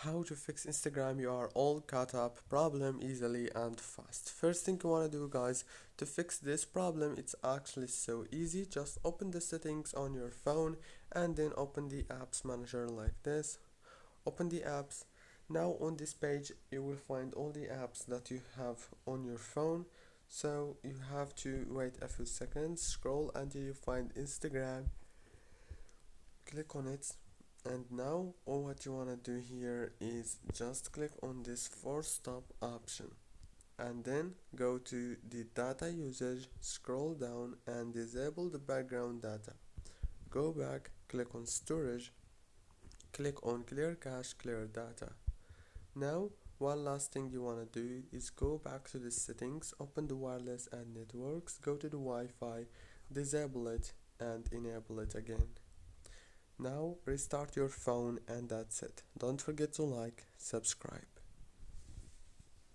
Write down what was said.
How to fix Instagram you are all caught up problem easily and fast. First thing you want to do, guys, to fix this problem, it's actually so easy. Just open the settings on your phone and then open the apps manager like this. Open the apps. Now on this page you will find all the apps that you have on your phone. So you have to wait a few seconds, scroll until you find Instagram, click on it, and now all what you want to do here is just click on this force stop option and then go to the data usage, scroll down and disable the background data. Go back, click on storage, click on clear cache, clear data. Now one last thing you want to do is go back to the settings, open the wireless and networks, go to the Wi-Fi, disable it and enable it again. Now restart your phone and that's it. Don't forget to like, subscribe.